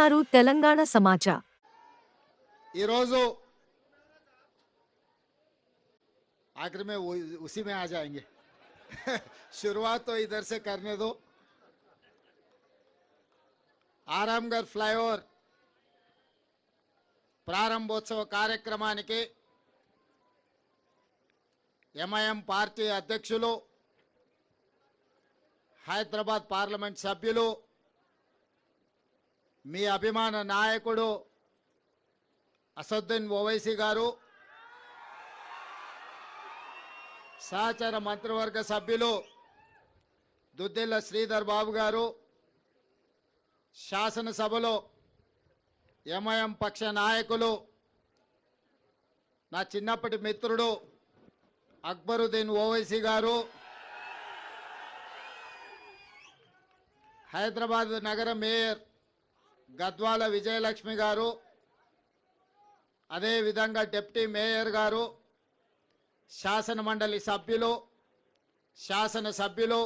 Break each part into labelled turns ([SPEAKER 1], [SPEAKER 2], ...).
[SPEAKER 1] చూస్తున్నారు తెలంగాణ సమాచార్।
[SPEAKER 2] ఈరోజు आखिर में उसी में आ जाएंगे। शुरुआत तो इधर से करने दो। आरामगढ़ फ्लाईओवर प्रारंभोत्सव కార్యక్రమానికి ఎంఐఎం పార్టీ అధ్యక్షులు హైదరాబాద్ పార్లమెంట్ సభ్యులు మీ అభిమాన నాయకుడు అసదుద్దీన్ ఓవైసీ గారు, సహచర మంత్రివర్గ సభ్యులు దుద్దిల్ల శ్రీధర్ బాబు గారు, శాసనసభలో ఎంఐఎం పక్ష నాయకులు నా చిన్నప్పటి మిత్రుడు అక్బరుద్దీన్ ఓవైసీ గారు, హైదరాబాద్ నగర మేయర్ గద్వాల విజయలక్ష్మి గారు, అదే విధంగా డిప్యూటీ మేయర్ గారు, శాసన మండలి సభ్యులు, శాసనసభ్యులు,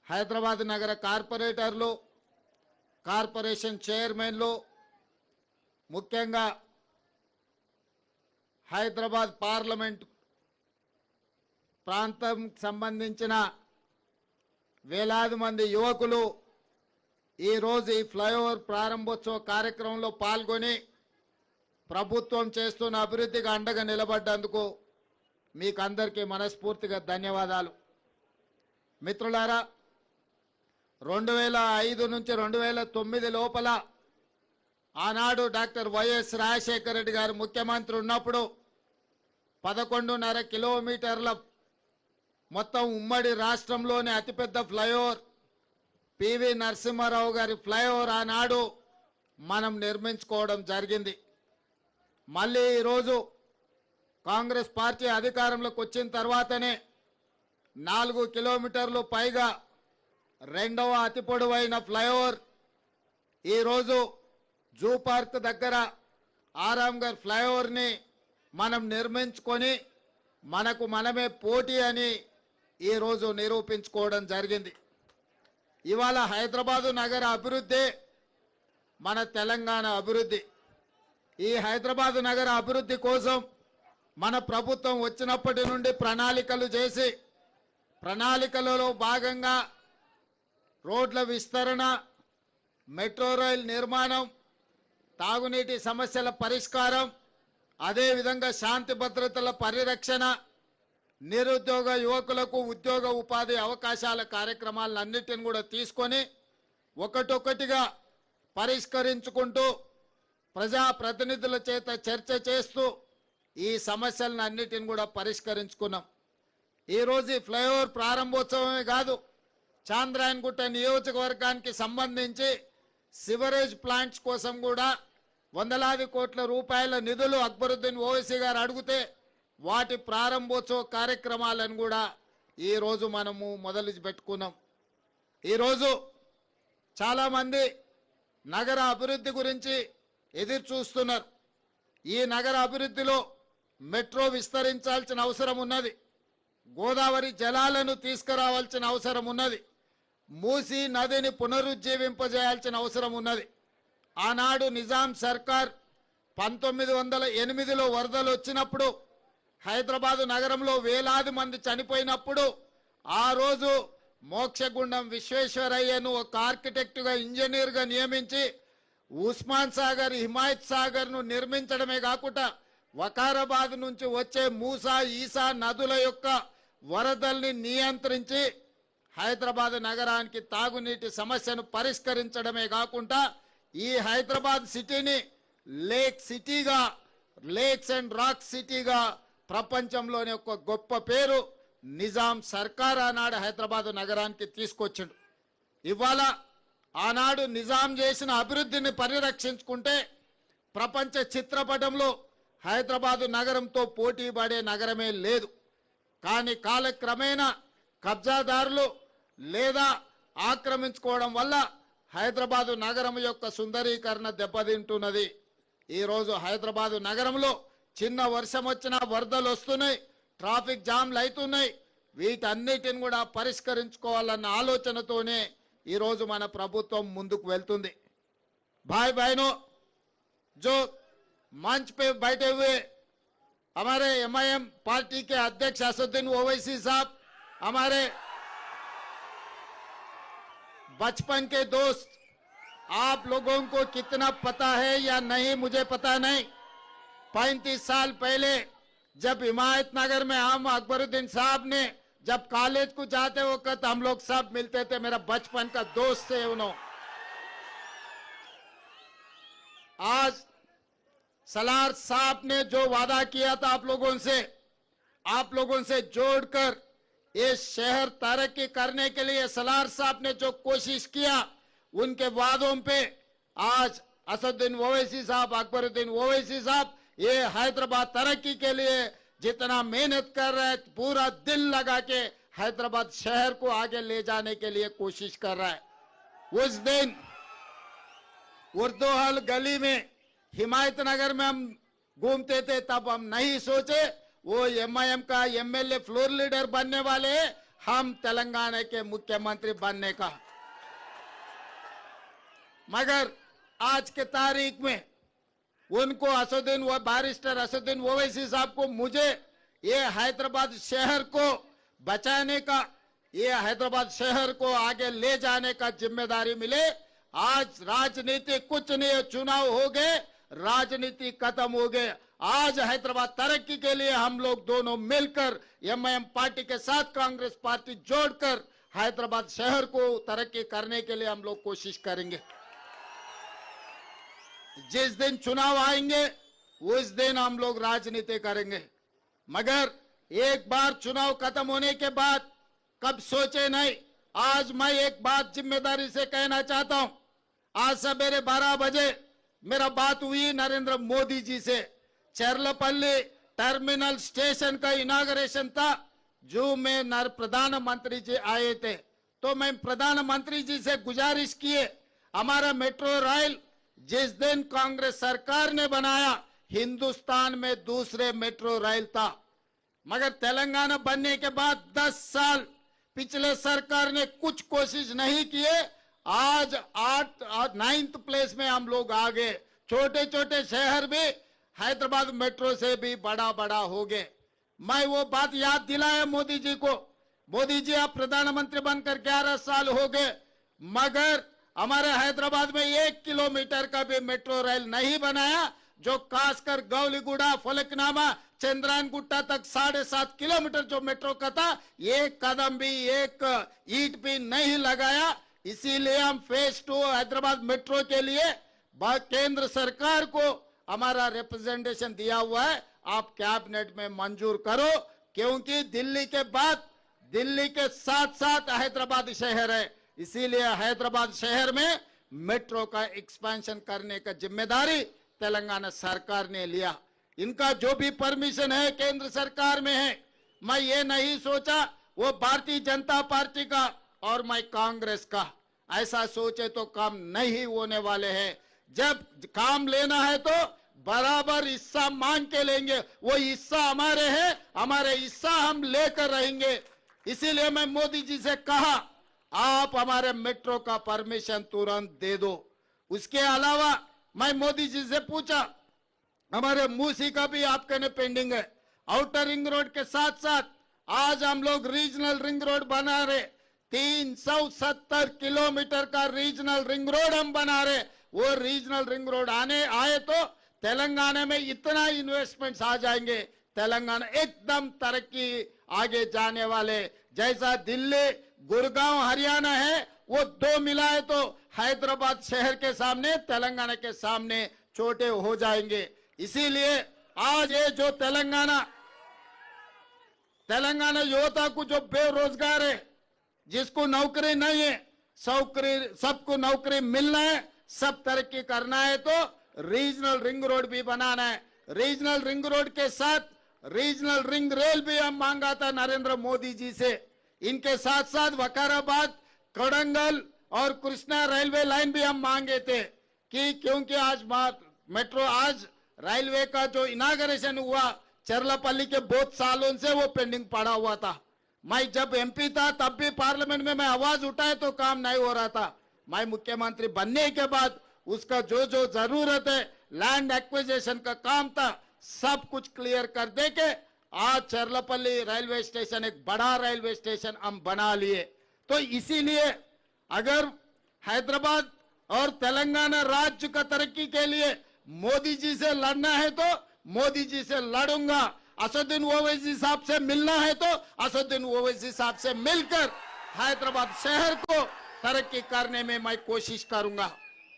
[SPEAKER 2] హైదరాబాద్ నగర కార్పొరేటర్లు, కార్పొరేషన్ చైర్మన్లు, ముఖ్యంగా హైదరాబాద్ పార్లమెంట్ ప్రాంతం సంబంధించిన వేలాది మంది యువకులు ఈరోజు ఈ ఫ్లైఓవర్ ప్రారంభోత్సవ కార్యక్రమంలో పాల్గొని ప్రభుత్వం చేస్తున్న అభివృద్ధికి అండగా నిలబడ్డందుకు మీకు అందరికీ మనస్ఫూర్తిగా ధన్యవాదాలు। మిత్రులారా, 2005 నుంచి 2009 లోపల ఆనాడు డాక్టర్ వైఎస్ రాజశేఖర రెడ్డి గారు ముఖ్యమంత్రి ఉన్నప్పుడు 11.5 కిలోమీటర్ల మొత్తం ఉమ్మడి రాష్ట్రంలోని అతిపెద్ద ఫ్లైఓవర్ పివి నరసింహారావు గారి ఫ్లైఓవర్ ఆనాడు మనం నిర్మించుకోవడం జరిగింది। మళ్ళీ ఈరోజు కాంగ్రెస్ పార్టీ అధికారంలోకి వచ్చిన తర్వాతనే 4 కిలోమీటర్లు పైగా రెండవ అతి పొడవైన ఫ్లైఓవర్ ఈరోజు జూ పార్క్ దగ్గర ఆరాంగర్ ఫ్లైఓవర్ని మనం నిర్మించుకొని మనకు మనమే పోటీ అని ఈరోజు నిరూపించుకోవడం జరిగింది। ఇవాళ హైదరాబాదు నగర అభివృద్ధి మన తెలంగాణ అభివృద్ధి। ఈ హైదరాబాదు నగర అభివృద్ధి కోసం మన ప్రభుత్వం వచ్చినప్పటి నుండి ప్రణాళికలు చేసి, ప్రణాళికలలో భాగంగా రోడ్ల విస్తరణ, మెట్రో రైల్ నిర్మాణం, తాగునీటి సమస్యల పరిష్కారం, అదేవిధంగా శాంతి భద్రతల పరిరక్షణ, నిరుద్యోగ యువకులకు ఉద్యోగ ఉపాధి అవకాశాల కార్యక్రమాలన్నిటిని కూడా తీసుకొని ఒకటొక్కటిగా పరిష్కరించుకుంటూ ప్రజాప్రతినిధుల చేత చర్చ చేస్తూ ఈ సమస్యలను అన్నిటిని కూడా పరిష్కరించుకున్నాం। ఈరోజు ఈ ఫ్లైఓవర్ ప్రారంభోత్సవమే కాదు, చాంద్రాయణగుట్ట నియోజకవర్గానికి సంబంధించి సివరేజ్ ప్లాంట్స్ కోసం కూడా వందలాది కోట్ల రూపాయల నిధులు అక్బరుద్దీన్ ఓవైసీ గారు అడిగితే వాటి ప్రారంభోత్సవ కార్యక్రమాలను కూడా ఈరోజు మనము మొదలు పెట్టుకున్నాం। ఈరోజు చాలామంది నగర అభివృద్ధి గురించి ఎదురు చూస్తున్నారు। ఈ నగర అభివృద్ధిలో మెట్రో విస్తరించాల్సిన అవసరం ఉన్నది, గోదావరి జలాలను తీసుకురావాల్సిన అవసరం ఉన్నది, మూసీ నదిని పునరుజ్జీవింపజేయాల్సిన అవసరం ఉన్నది। ఆనాడు నిజాం సర్కార్ 1908లో వరదలు వచ్చినప్పుడు హైదరాబాదు నగరంలో వేలాది మంది చనిపోయినప్పుడు ఆ రోజు మోక్షగుండం విశ్వేశ్వరయ్యను ఒక ఆర్కిటెక్టుగా, ఇంజనీర్గా నియమించి ఉస్మాన్ సాగర్, హిమాయత్ సాగర్ను నిర్మించడమే కాకుండా వకారాబాద్ నుంచి వచ్చే మూసా, ఈసా నదుల యొక్క వరదల్ని నియంత్రించి హైదరాబాద్ నగరానికి తాగునీటి సమస్యను పరిష్కరించడమే కాకుండా ఈ హైదరాబాద్ సిటీని లేక్ సిటీగా, లేక్స్ అండ్ రాక్ సిటీగా ప్రపంచంలోని ఒక గొప్ప పేరు నిజాం సర్కార్ ఆనాడు హైదరాబాద్ నగరానికి తీసుకొచ్చిండు। ఇవాళ ఆనాడు నిజాం చేసిన అభివృద్ధిని పరిరక్షించుకుంటే ప్రపంచ చిత్రపటంలో హైదరాబాదు నగరంతో పోటీ పడే నగరమే లేదు। కానీ కాలక్రమేణా కబ్జాదారులు లేదా ఆక్రమించుకోవడం వల్ల హైదరాబాదు నగరం యొక్క సుందరీకరణ దెబ్బతింటున్నది। ఈరోజు హైదరాబాదు నగరంలో చిన్న వర్షం వచ్చినా వరదలు వస్తున్నాయి, ట్రాఫిక్ జామ్లు అవుతున్నాయి। వీటన్నిటిని కూడా పరిష్కరించుకోవాలన్న ఆలోచనతోనే ఈరోజు మన ప్రభుత్వం ముందుకు వెళ్తుంది। भाई बहनों, जो मंच पे बैठे हुए हमारे एमआईएम पार्टी के अध्यक्ष असदुद्दीन ओवैसी साहब, हमारे बचपन के दोस्त, आप लोगों को कितना पता है या नहीं मुझे पता नहीं। 35 साल पहले जब हिमायत नगर में हम अकबरुद्दीन साहब ने जब कॉलेज को जाते वक्त हम लोग सब मिलते थे, मेरा बचपन का दोस्त थे उन्होंने। आज सलार साहब ने जो वादा किया था आप लोगों से जोड़कर ये शहर तरक्की करने के लिए सलार साहब ने जो कोशिश किया, उनके वादों पे आज असदुद्दीन ओवैसी साहब, अकबरुद्दीन ओवैसी साहब ये हैदराबाद तरक्की के लिए जितना मेहनत कर रहे हैं, पूरा दिल लगा के हैदराबाद शहर को आगे ले जाने के लिए कोशिश कर रहा है। उस दिन उर्दूहल गली में हिमायत नगर में हम घूमते थे, तब हम नहीं सोचे वो एमआईएम का एमएलए फ्लोर लीडर बनने वाले हैं, हम तेलंगाना के मुख्यमंत्री बनने का। मगर आज के तारीख में उनको बैरिस्टर असदुद्दीन ओवैसी साहब को मुझे ये हैदराबाद शहर को बचाने का, ये हैदराबाद शहर को आगे ले जाने का जिम्मेदारी मिले। आज राजनीति कुछ नहीं, चुनाव हो गए, राजनीति खत्म हो गए। आज हैदराबाद तरक्की के लिए हम लोग दोनों मिलकर एमआईएम पार्टी के साथ कांग्रेस पार्टी जोड़कर हैदराबाद शहर को तरक्की करने के लिए हम लोग कोशिश करेंगे। जिस दिन चुनाव आएंगे उस दिन हम लोग राजनीति करेंगे, मगर एक बार चुनाव खत्म होने के बाद कब सोचे नहीं। आज मैं एक बात जिम्मेदारी से कहना चाहता हूं। आज सवेरे 12 बजे मेरा बात हुई नरेंद्र मोदी जी से। चरलपल्ली टर्मिनल स्टेशन का इनाग्रेशन था, जो में प्रधानमंत्री जी आए थे, तो मैं प्रधानमंत्री जी से गुजारिश किए, हमारा मेट्रो रेल जिस दिन कांग्रेस सरकार ने बनाया, हिंदुस्तान में दूसरे मेट्रो रेल था, मगर तेलंगाना बनने के बाद 10 साल पिछले सरकार ने कुछ कोशिश नहीं किए। आज 9th प्लेस में हम लोग आ गए। छोटे छोटे शहर भी हैदराबाद मेट्रो से भी बड़ा बड़ा हो गए। मैं वो बात याद दिलाया मोदी जी को, मोदी जी आप प्रधानमंत्री बनकर 11 साल हो गए, मगर हमारे हैदराबाद में 1 किलोमीटर का भी मेट्रो रेल नहीं बनाया, जो खासकर गौलीगुड़ा, फलकनामा, चंद्रायन गुट्टा तक 7.5 किलोमीटर जो मेट्रो का था, एक कदम भी, एक ईंट भी नहीं लगाया। इसीलिए हम फेज 2 हैदराबाद मेट्रो के लिए केंद्र सरकार को हमारा रिप्रेजेंटेशन दिया हुआ है, आप कैबिनेट में मंजूर करो, क्योंकि दिल्ली के बाद दिल्ली के साथ साथ हैदराबाद शहर है। इसीलिए हैदराबाद शहर में मेट्रो का एक्सपेंशन करने का जिम्मेदारी तेलंगाना सरकार ने लिया। इनका जो भी परमिशन है केंद्र सरकार में है। मैं ये नहीं सोचा वो भारतीय जनता पार्टी का और मैं कांग्रेस का, ऐसा सोचे तो काम नहीं होने वाले हैं। जब काम लेना है तो बराबर हिस्सा मांग के लेंगे, वो हिस्सा हमारे हैं, हमारे हिस्सा हम लेकर रहेंगे। इसीलिए मैं मोदी जी से कहा, आप हमारे मेट्रो का परमिशन तुरंत दे दो। उसके अलावा मैं मोदी जी से पूछा, हमारे मूसी का भी आपके ने पेंडिंग है। आउटर रिंग रोड के साथ साथ आज हम लोग रीजनल रिंग रोड बना रहे, 370 किलोमीटर का रीजनल रिंग रोड हम बना रहे। वो रीजनल रिंग रोड आए तो तेलंगाना में इतना इन्वेस्टमेंट्स आ जाएंगे, तेलंगाना एकदम तरक्की आगे जाने वाले। जैसा दिल्ली, गुड़गांव, हरियाणा है, वो दो मिलाए तो हैदराबाद शहर के सामने, तेलंगाना के सामने छोटे हो जाएंगे। इसीलिए आज ये जो तेलंगाना युवता को जो बेरोजगार है, जिसको नौकरी नहीं है, सबको नौकरी मिलना है, सब तरक्की करना है तो रीजनल रिंग रोड भी बनाना है। रीजनल रिंग रोड के साथ रीजनल रिंग रेल भी हम मांगा था नरेंद्र मोदी जी से। इनके साथ साथ वकाराबाद, कोडंगल और कृष्णा रेलवे लाइन भी हम मांगे थे कि क्योंकि आज मेट्रो, आज रेलवे का जो इनाग्रेशन हुआ, चरलापल्ली के बहुत सालों से वो पेंडिंग पड़ा हुआ था। मैं जब एमपी था तब भी पार्लियामेंट में मैं आवाज उठाए तो काम नहीं हो रहा था। मैं मुख्यमंत्री बनने के बाद उसका जो जो जरूरत है लैंड एक्विजिशन का काम था सब कुछ क्लियर कर दे के आज चरलपल्ली रेलवे स्टेशन एक बड़ा रेलवे स्टेशन हम बना लिए। तो इसीलिए अगर हैदराबाद और तेलंगाना राज्य का तरक्की के लिए मोदी जी से लड़ना है तो मोदी जी से लड़ूंगा, असदुद्दीन ओवैसी साहब से मिलना है तो असदुद्दीन ओवैसी साहब से मिलकर हैदराबाद शहर को तरक्की करने में मैं कोशिश करूंगा।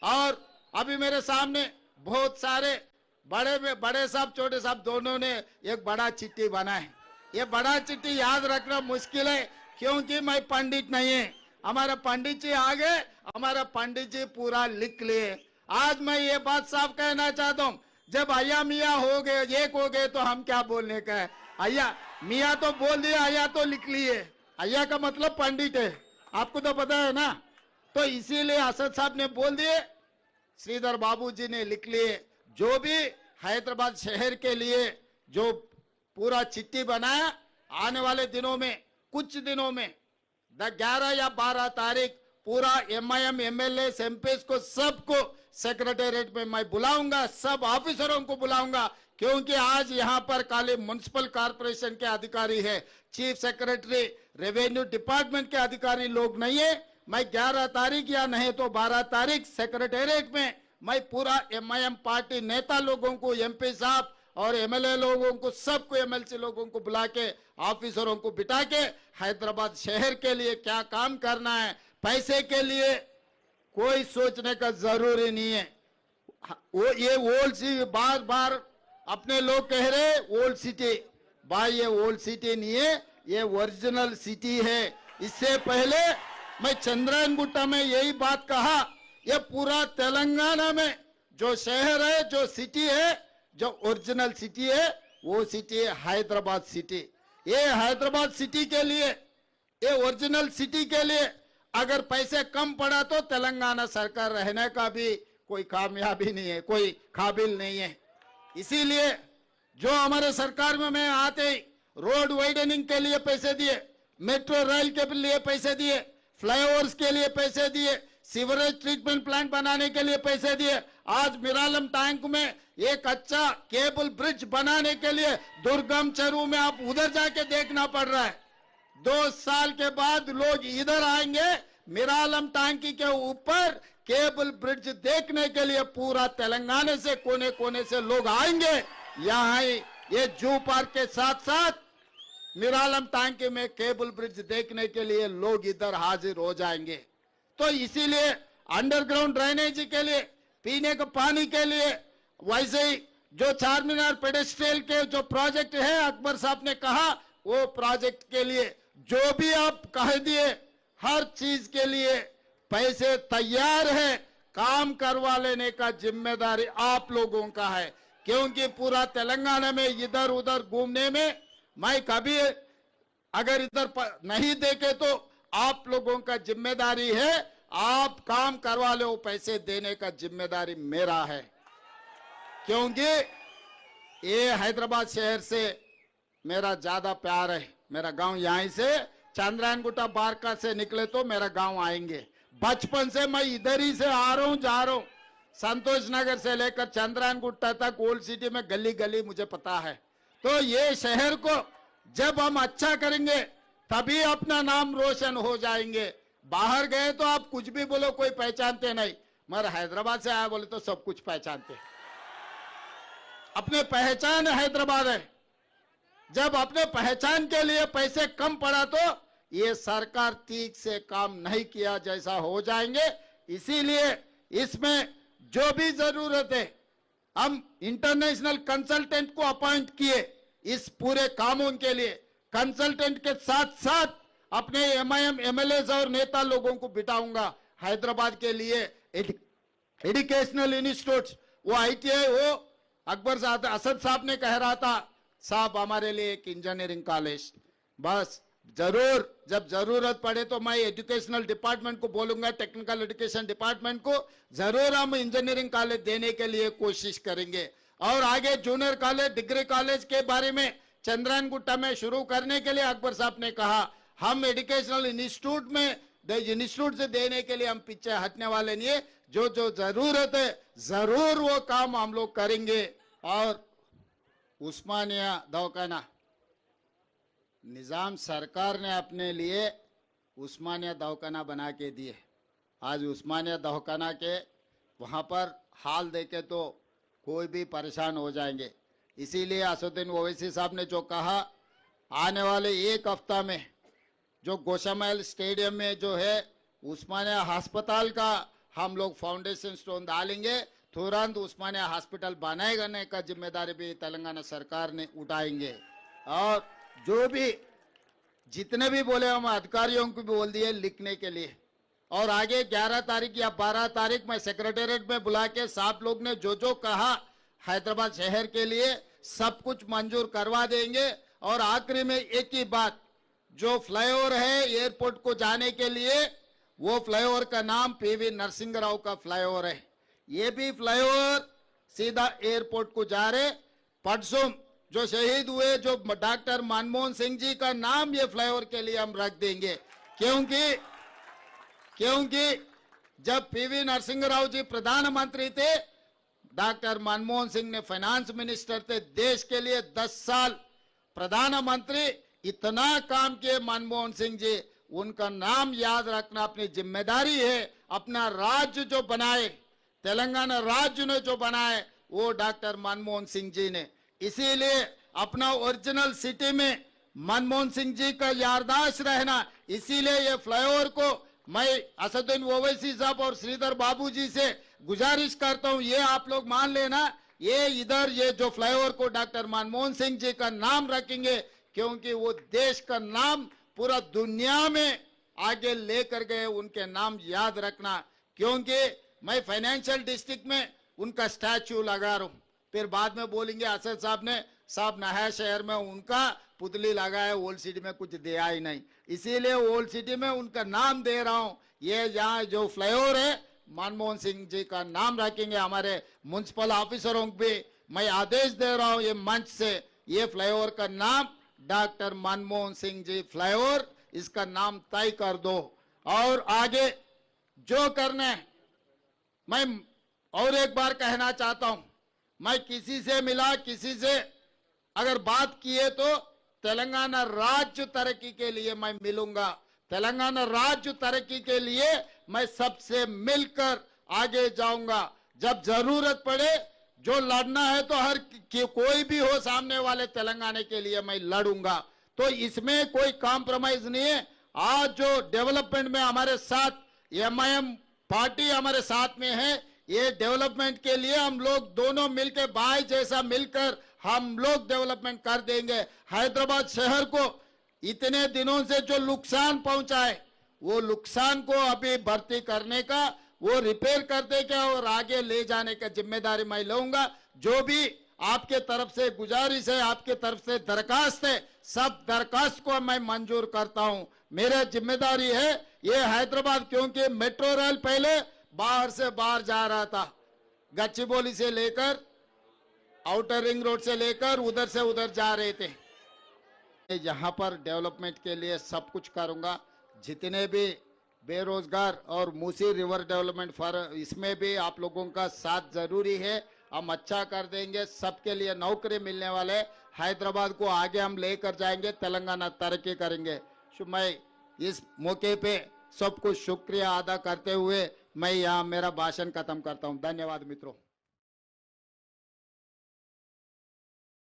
[SPEAKER 2] और अभी मेरे सामने बहुत सारे बड़े साहब छोटे साहब दोनों ने एक बड़ा चिट्ठी बना है। ये बड़ा चिट्ठी याद रखना मुश्किल है क्योंकि मैं पंडित नहीं है। हमारा पंडित जी आ गए, हमारा पंडित जी पूरा लिख लिए। आज मैं ये बात साफ कहना चाहता हूँ, जब अय्या मियाँ हो गए एक हो गए तो हम क्या बोलने का है। अय्या मियाँ तो बोल दिया, अय्या तो लिख लिए। अय्या का मतलब पंडित है, आपको तो पता है ना। तो इसीलिए असद साहब ने बोल दिए, श्रीधर बाबू जी ने लिख लिए। जो भी हैदराबाद शहर के लिए जो पूरा चिट्ठी बनाया, आने वाले दिनों में कुछ दिनों में 11 या 12 तारीख पूरा MIM MLA MPs को सबको सेक्रेटेरिएट में मैं बुलाऊंगा, सब ऑफिसरों को बुलाऊंगा क्योंकि आज यहाँ पर खाली म्युनिसिपल कॉर्पोरेशन के अधिकारी है, चीफ सेक्रेटरी रेवेन्यू डिपार्टमेंट के अधिकारी लोग नहीं है। मैं 11 तारीख या नहीं तो 12 तारीख सेक्रेटेरिएट में मैं पूरा MIM पार्टी नेता लोगों को, MP साहब और MLA लोगों को, सबको MLC लोगों को बुला के ऑफिसरों को बिठा के हैदराबाद शहर के लिए क्या काम करना है, पैसे के लिए कोई सोचने का जरूरी नहीं है। वो ये ओल्ड सिटी बार बार अपने लोग कह रहे ओल्ड सिटी, भाई ये ओल्ड सिटी नहीं है, ये ओरिजिनल सिटी है। इससे पहले मैं चंद्रायनगुट्टा में यही बात कहा, ये पूरा तेलंगाना में जो शहर है, जो सिटी है, जो ओरिजिनल सिटी है वो सिटी है हैदराबाद सिटी। ये हैदराबाद सिटी के लिए, ये ओरिजिनल सिटी के लिए अगर पैसे कम पड़ा तो तेलंगाना सरकार रहने का भी कोई कामयाबी नहीं है, कोई काबिल नहीं है। इसीलिए जो हमारे सरकार में मैं आते ही रोड वाइडनिंग के लिए पैसे दिए, मेट्रो रेल के लिए पैसे दिए, फ्लाईओवर्स के लिए पैसे दिए, सीवरेज ट्रीटमेंट प्लांट बनाने के लिए पैसे दिए। आज मिरालम टैंक में एक अच्छा केबल ब्रिज बनाने के लिए दुर्गम चरू में आप उधर जाके देखना पड़ रहा है। 2 साल के बाद लोग इधर आएंगे, मिरालम टैंकी के ऊपर केबल ब्रिज देखने के लिए पूरा तेलंगाना से कोने कोने से लोग आएंगे। यहाँ ये जू पार्क के साथ साथ मिरालम टैंकी में केबल ब्रिज देखने के लिए लोग इधर हाजिर हो जाएंगे। तो इसीलिए अंडरग्राउंड ड्रेनेज के लिए, पीने के पानी के लिए, वैसे ही जो चारमीनार पेडेस्ट्रियल के जो प्रोजेक्ट है अकबर साहब ने कहा, वो प्रोजेक्ट के लिए जो भी आप कह दिए हर चीज के लिए पैसे तैयार है। काम करवा लेने का जिम्मेदारी आप लोगों का है क्योंकि पूरा तेलंगाना में इधर उधर घूमने में मैं कभी अगर इधर नहीं देखे तो आप लोगों का जिम्मेदारी है। आप काम करवा लो, पैसे देने का जिम्मेदारी मेरा है क्योंकि ये हैदराबाद शहर से मेरा ज्यादा प्यार है। मेरा गांव यहीं से चंद्रायनगुट्टा बारका से निकले तो मेरा गांव आएंगे। बचपन से मैं इधर ही से आ रहा हूँ, जा रहा हूँ। संतोष नगर से लेकर चंद्रायनगुट्टा तक ओल्ड सिटी में गली गली मुझे पता है। तो ये शहर को जब हम अच्छा करेंगे तभी अपना नाम रोशन हो जाएंगे। बाहर गए तो आप कुछ भी बोलो कोई पहचानते नहीं, मगर हैदराबाद से आया बोले तो सब कुछ पहचानते। अपने पहचान हैदराबाद है। जब अपने पहचान के लिए पैसे कम पड़ा तो ये सरकार ठीक से काम नहीं किया जैसा हो जाएंगे। इसीलिए इसमें जो भी जरूरत है हम इंटरनेशनल कंसल्टेंट को अपॉइंट किए इस पूरे कामों के लिए। कंसल्टेंट के साथ साथ अपने MIM MLAs और नेता लोगों को बिठाऊंगा हैदराबाद के लिए। एजुकेशनल इंस्टीट्यूट, वो ITI, वो अकबर साहब असद साहब ने कह रहा था साहब हमारे लिए एक इंजीनियरिंग कॉलेज, बस जरूर जब जरूरत पड़े तो मैं एजुकेशनल डिपार्टमेंट को बोलूंगा, टेक्निकल एजुकेशन डिपार्टमेंट को जरूर हम इंजीनियरिंग कॉलेज देने के लिए कोशिश करेंगे। और आगे जूनियर कॉलेज, डिग्री कॉलेज के बारे में चंद्रायनगुट्टा में शुरू करने के लिए अकबर साहब ने कहा हम एजुकेशनल इंस्टीट्यूट में इंस्टीट्यूट से देने के लिए हम पीछे हटने वाले नहीं है। जो जो जरूरत है जरूर वो काम हम लोग करेंगे। और उस्मानिया दवाखाना, निजाम सरकार ने अपने लिए उस्मानिया दवाखाना बना के दिए। आज उस्मानिया दवाखाना के वहाँ पर हाल देखे तो कोई भी परेशान हो जाएंगे। इसीलिए असदुद्दीन ओवैसी साहब ने जो कहा, आने वाले एक हफ्ता में जो गोशामहल स्टेडियम में जो है उस्मानिया अस्पताल का हम लोग फाउंडेशन स्टोन डालेंगे, तुरंत उस्मानिया हॉस्पिटल बनाने का जिम्मेदारी भी तेलंगाना सरकार ने उठाएंगे। और जो भी जितने भी बोले हम अधिकारियों को भी बोल दिए लिखने के लिए। और आगे 11 तारीख या 12 तारीख में सेक्रेटेरिएट में बुला के साहब लोग ने जो जो कहा हैदराबाद शहर के लिए सब कुछ मंजूर करवा देंगे। और आखिरी में एक ही बात, जो फ्लाईओवर है एयरपोर्ट को जाने के लिए, वो फ्लाईओवर का नाम पीवी नरसिंह राव का फ्लाईओवर है। ये भी फ्लाईओवर सीधा एयरपोर्ट को जा रहे। परसों जो शहीद हुए जो डॉक्टर मनमोहन सिंह जी का नाम ये फ्लाईओवर के लिए हम रख देंगे, क्योंकि जब पीवी नरसिंह राव जी प्रधानमंत्री थे, डॉक्टर मनमोहन सिंह ने फाइनेंस मिनिस्टर थे। देश के लिए 10 साल प्रधानमंत्री, इतना काम किए मनमोहन सिंह जी, उनका नाम याद रखना अपनी जिम्मेदारी है। अपना राज्य जो बनाए, तेलंगाना राज्य ने जो बनाए, वो डॉक्टर मनमोहन सिंह जी ने। इसीलिए अपना ओरिजिनल सिटी में मनमोहन सिंह जी का याददाश्त रहना। इसीलिए ये फ्लाईओवर को मैं असदुद्दीन ओवैसी साहब और श्रीधर बाबू जी से गुजारिश करता हूं, ये आप लोग मान लेना, ये इधर ये जो फ्लाईओवर को डॉक्टर मनमोहन सिंह जी का नाम रखेंगे, क्योंकि वो देश का नाम पूरा दुनिया में आगे लेकर गए। उनके नाम याद रखना, क्योंकि मैं फाइनेंशियल डिस्ट्रिक्ट में उनका स्टैच्यू लगा रहा हूं। फिर बाद में बोलेंगे असद साहब ने नया शहर में उनका पुतली लगाया, ओल्ड सिटी में कुछ दिया ही नहीं। इसीलिए ओल्ड सिटी में उनका नाम दे रहा हूं। ये यहाँ जो फ्लाईओवर है मनमोहन सिंह जी का नाम रखेंगे। हमारे म्युनिसिपल ऑफिसरों को भी मैं आदेश दे रहा हूं ये मंच से, ये फ्लाईओवर का नाम डॉक्टर मनमोहन सिंह जी फ्लाईओवर, इसका नाम तय कर दो। और आगे जो करना है, मैं और एक बार कहना चाहता हूं, मैं किसी से मिला, किसी से अगर बात किए तो तेलंगाना राज्य तरक्की के लिए मैं मिलूंगा। तेलंगाना राज्य तरक्की के लिए मैं सबसे मिलकर आगे जाऊंगा। जब जरूरत पड़े, जो लड़ना है तो हर कोई भी हो सामने वाले तेलंगाना के लिए मैं लड़ूंगा। तो इसमें कोई कॉम्प्रोमाइज नहीं है। आज जो डेवलपमेंट में हमारे साथ एमआईएम पार्टी हमारे साथ में है, ये डेवलपमेंट के लिए हम लोग दोनों मिलकर भाई जैसा मिलकर हम लोग डेवलपमेंट कर देंगे। हैदराबाद शहर को इतने दिनों से जो नुकसान पहुंचा है, वो नुकसान को अभी भर्ती करने का, वो रिपेयर करने का और आगे ले जाने का जिम्मेदारी मैं लूंगा। जो भी आपके तरफ से गुजारिश है, आपके तरफ से दरखास्त है, सब दरखास्त को मैं मंजूर करता हूं। मेरा जिम्मेदारी है ये हैदराबाद, क्योंकि मेट्रो रेल पहले बाहर से बाहर जा रहा था, गच्चीबौली से लेकर आउटर रिंग रोड से लेकर उधर से उधर जा रहे थे। यहाँ पर डेवलपमेंट के लिए सब कुछ करूंगा। जितने भी बेरोजगार और मूसी रिवर डेवलपमेंट फॉर, इसमें भी आप लोगों का साथ जरूरी है। हम अच्छा कर देंगे, सबके लिए नौकरी मिलने वाले, हैदराबाद को आगे हम लेकर जाएंगे, तेलंगाना तरक्की करेंगे। मैं इस मौके पे सबको शुक्रिया अदा करते हुए मैं यहाँ मेरा भाषण खत्म करता हूँ। धन्यवाद मित्रों।